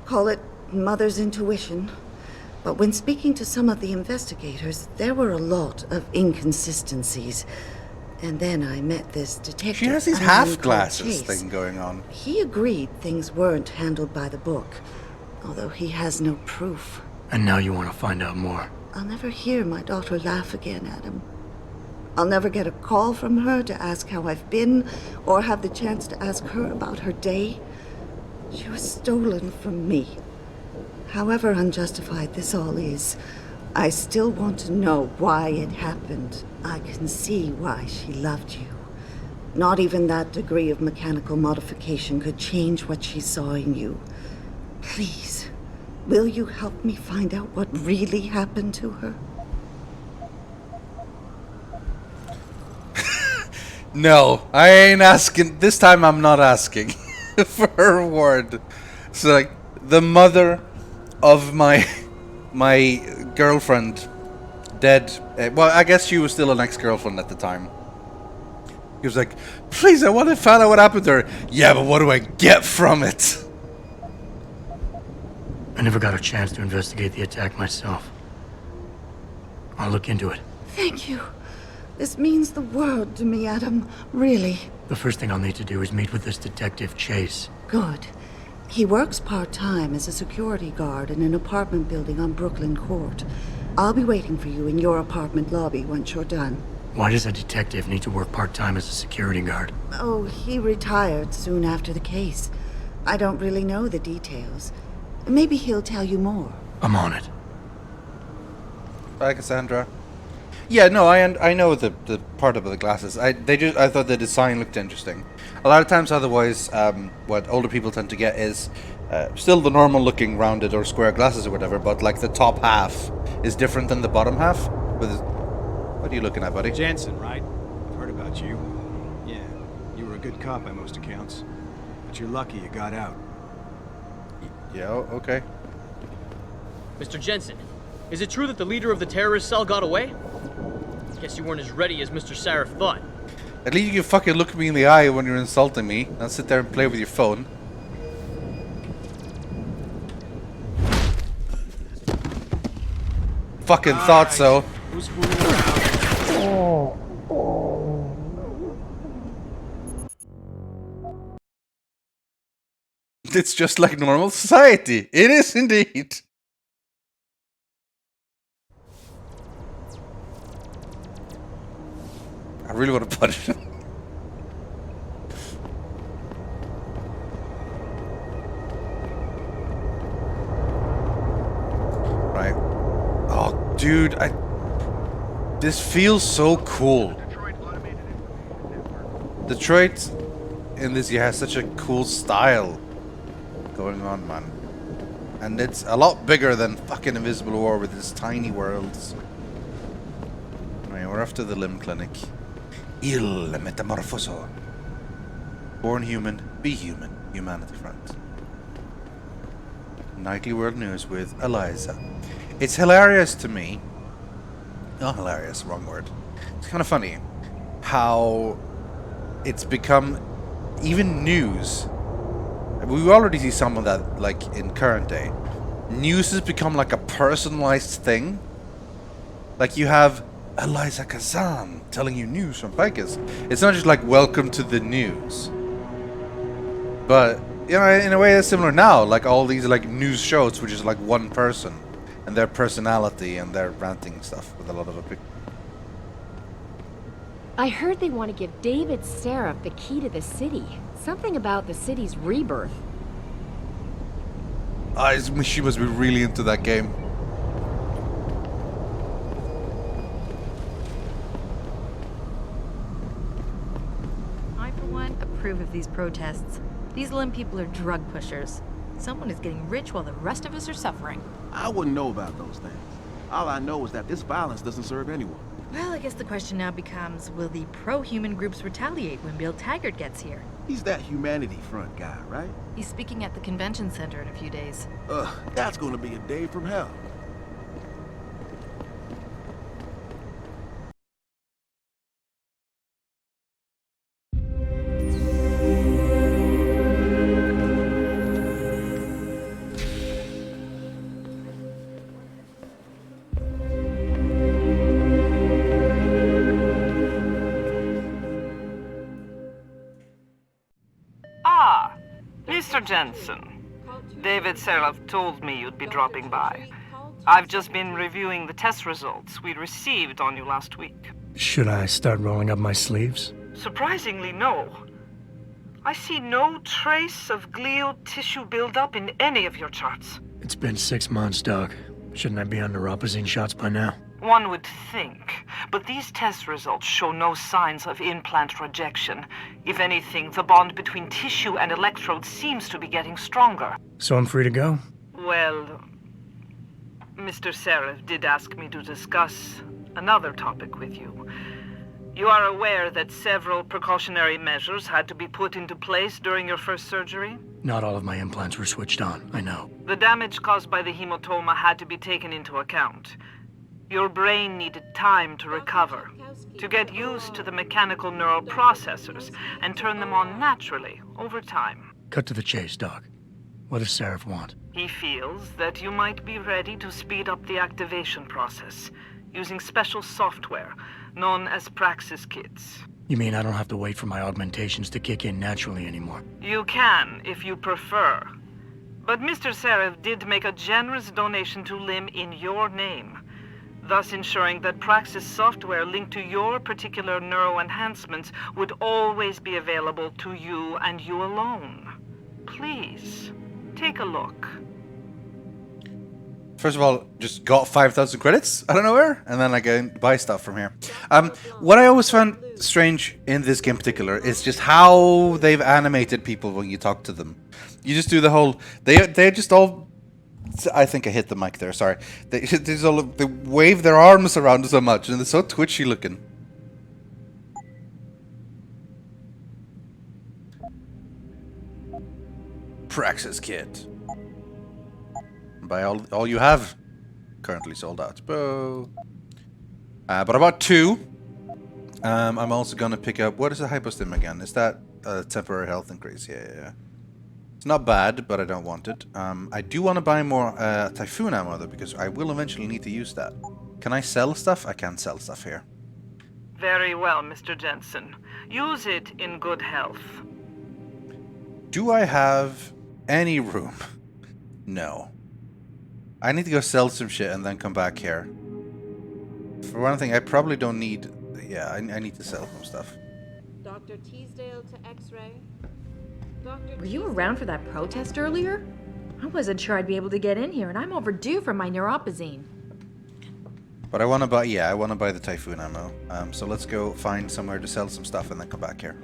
Call it mother's intuition. But when speaking to some of the investigators, there were a lot of inconsistencies. And then I met this detective. She has these Alan half called glasses Chase. thing going on. He agreed things weren't handled by the book, although he has no proof. And now you want to find out more. I'll never hear my daughter laugh again, Adam. I'll never get a call from her to ask how I've been, or have the chance to ask her about her day. She was stolen from me. However unjustified this all is, I still want to know why it happened. I can see why she loved you. Not even that degree of mechanical modification could change what she saw in you. Please, will you help me find out what really happened to her? No, I ain't asking. This time I'm not asking for a reward. So like, the mother of my girlfriend, dead. Well, I guess she was still an ex-girlfriend at the time. He was like, please, I want to find out what happened to her. Yeah, but what do I get from it? I never got a chance to investigate the attack myself. I'll look into it. Thank you. This means the world to me, Adam. Really. The first thing I'll need to do is meet with this detective, Chase. Good. He works part-time as a security guard in an apartment building on Brooklyn Court. I'll be waiting for you in your apartment lobby once you're done. Why does a detective need to work part-time as a security guard? Oh, he retired soon after the case. I don't really know the details. Maybe he'll tell you more. I'm on it. Bye, Cassandra. Yeah, no, I know the part about the glasses. I thought the design looked interesting. A lot of times, otherwise, what older people tend to get is still the normal looking rounded or square glasses or whatever, but like the top half is different than the bottom half. What are you looking at, buddy? Jensen, right? I've heard about you. Yeah, you were a good cop by most accounts, but you're lucky you got out. Yeah, okay. Mr. Jensen, is it true that the leader of the terrorist cell got away? Guess you weren't as ready as Mr. Serif thought. At least you can fucking look me in the eye when you're insulting me, not sit there and play with your phone. Fucking thought so. Who's fooling around? It's just like normal society. It is indeed. I really want to punish him. Right. Oh, dude, this feels so cool. Detroit in this year has such a cool style going on, man. And it's a lot bigger than fucking Invisible War with its tiny worlds. Right, we're off to the limb clinic. Il metamorfoso. Born human, be human. Humanity front. Nightly World News with Eliza. It's hilarious to me. Not hilarious, wrong word. It's kind of funny how it's become even news. We already see some of that, like, in current day. News has become like a personalized thing. Like, you have Eliza Kazan telling you news from Picus. It's not just like, welcome to the news. But, you know, in a way it's similar now. Like, all these, like, news shows, which is like one person. And their personality and their ranting stuff with a lot of opinion. I heard they want to give David Serif the key to the city. Something about the city's rebirth. She must be really into that game. I, for one, approve of these protests. These limb people are drug pushers. Someone is getting rich while the rest of us are suffering. I wouldn't know about those things. All I know is that this violence doesn't serve anyone. Well, I guess the question now becomes, will the pro-human groups retaliate when Bill Taggart gets here? He's that humanity front guy, right? He's speaking at the convention center in a few days. That's gonna be a day from hell. Mr. Jensen, David Serif told me you'd be dropping by. I've just been reviewing the test results we received on you last week. Should I start rolling up my sleeves? Surprisingly, no. I see no trace of glial tissue buildup in any of your charts. It's been 6 months, Doc. Shouldn't I be on neuropozyne shots by now? One would think, but these test results show no signs of implant rejection. If anything, the bond between tissue and electrodes seems to be getting stronger. So I'm free to go? Well, Mr. Serif did ask me to discuss another topic with you. You are aware that several precautionary measures had to be put into place during your first surgery? Not all of my implants were switched on, I know. The damage caused by the hematoma had to be taken into account. Your brain needed time to recover, to get used to the mechanical neural processors and turn them on naturally over time. Cut to the chase, Doc. What does Serif want? He feels that you might be ready to speed up the activation process using special software known as Praxis kits. You mean I don't have to wait for my augmentations to kick in naturally anymore? You can, if you prefer. But Mr. Serif did make a generous donation to LIM in your name, thus ensuring that Praxis software linked to your particular neuro enhancements would always be available to you and you alone. Please, take a look. First of all, just got 5,000 credits out of nowhere, and then I can buy stuff from here. What I always found strange in this game in particular is just how they've animated people when you talk to them. You just do the whole... They're just all... I think I hit the mic there, sorry. They wave their arms around so much, and they're so twitchy looking. Praxis kit. Buy all you have. Currently sold out. Boo. But I bought 2. I'm also gonna pick up... What is a hypostim again? Is that a temporary health increase? Yeah. It's not bad, but I don't want it. I do want to buy more Typhoon ammo, though, because I will eventually need to use that. Can I sell stuff? I can sell stuff here. Very well, Mr. Jensen. Use it in good health. Do I have any room? No. I need to go sell some shit and then come back here. For one thing, I probably don't need... Yeah, I need to sell some stuff. Dr. Teasdale to X-ray. Were you around for that protest earlier? I wasn't sure I'd be able to get in here, and I'm overdue for my neuropozyne. But I want to buy... Yeah, I want to buy the Typhoon ammo. So let's go find somewhere to sell some stuff and then come back here.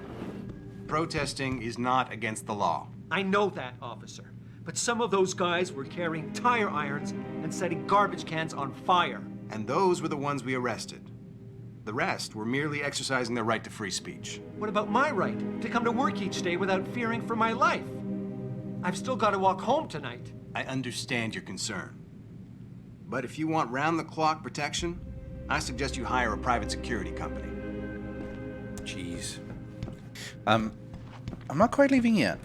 Protesting is not against the law. I know that, officer. But some of those guys were carrying tire irons and setting garbage cans on fire. And those were the ones we arrested. The rest were merely exercising their right to free speech. What about my right to come to work each day without fearing for my life? I've still got to walk home tonight. I understand your concern. But if you want round-the-clock protection, I suggest you hire a private security company. Jeez. I'm not quite leaving yet.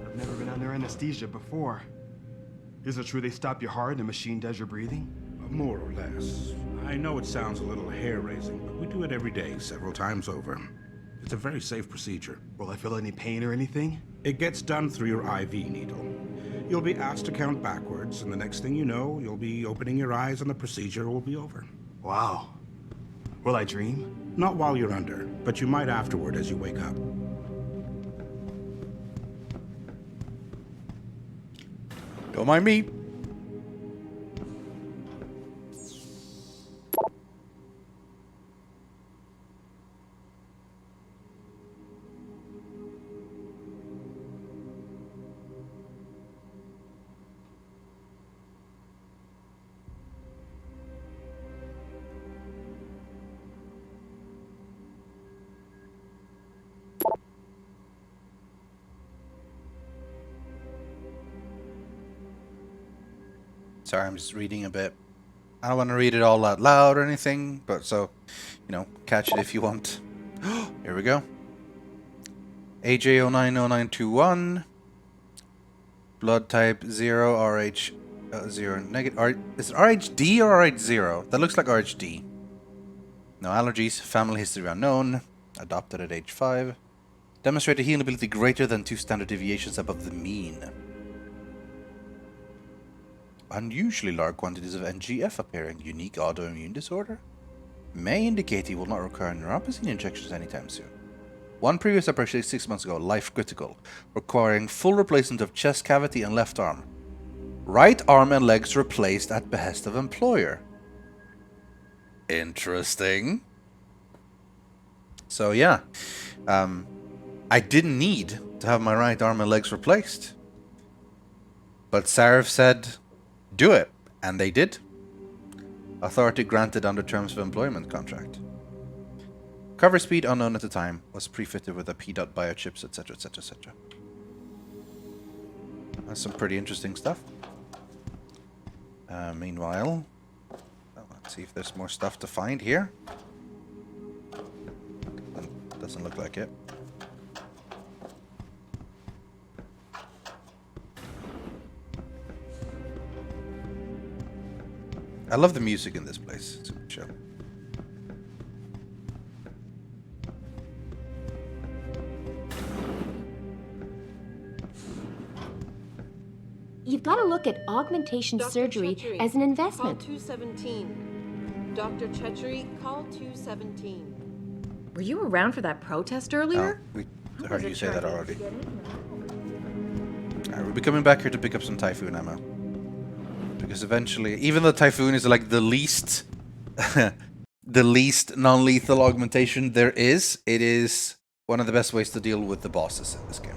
I've never been under anesthesia before. Is it true they stop your heart and the machine does your breathing? More or less. I know it sounds a little hair-raising, but we do it every day, several times over. It's a very safe procedure. Will I feel any pain or anything? It gets done through your IV needle. You'll be asked to count backwards, and the next thing you know, you'll be opening your eyes and the procedure will be over. Wow. Will I dream? Not while you're under, but you might afterward as you wake up. Don't mind me. Sorry, I'm just reading a bit. I don't want to read it all out loud or anything, but so, you know, catch it if you want. Here we go. AJ090921. Blood type 0, RH 0, negative. Is it RHD or RH0? That looks like RHD. No allergies, family history unknown. Adopted at age 5. Demonstrate a healing ability greater than 2 standard deviations above the mean. Unusually large quantities of NGF appearing. Unique autoimmune disorder? May indicate he will not require neuropathy injections anytime soon. One previous operation 6 months ago, life critical, requiring full replacement of chest cavity and left arm. Right arm and legs replaced at behest of employer. Interesting. So yeah, I didn't need to have my right arm and legs replaced. But Serif said, do it. And they did. Authority granted under terms of employment contract. Cover speed unknown at the time. Was pre-fitted with a P-dot biochips, etc, etc, etc. That's some pretty interesting stuff. Meanwhile, let's see if there's more stuff to find here. Doesn't look like it. I love the music in this place. It's super chill. You've got to look at augmentation surgery Chetri, as an investment. Call 217. Dr. Chetri, call 217. Were you around for that protest earlier? We heard you say that already. Alright, we'll be coming back here to pick up some Typhoon ammo. Because eventually, even though Typhoon is like the least the least non-lethal augmentation there is, it is one of the best ways to deal with the bosses in this game.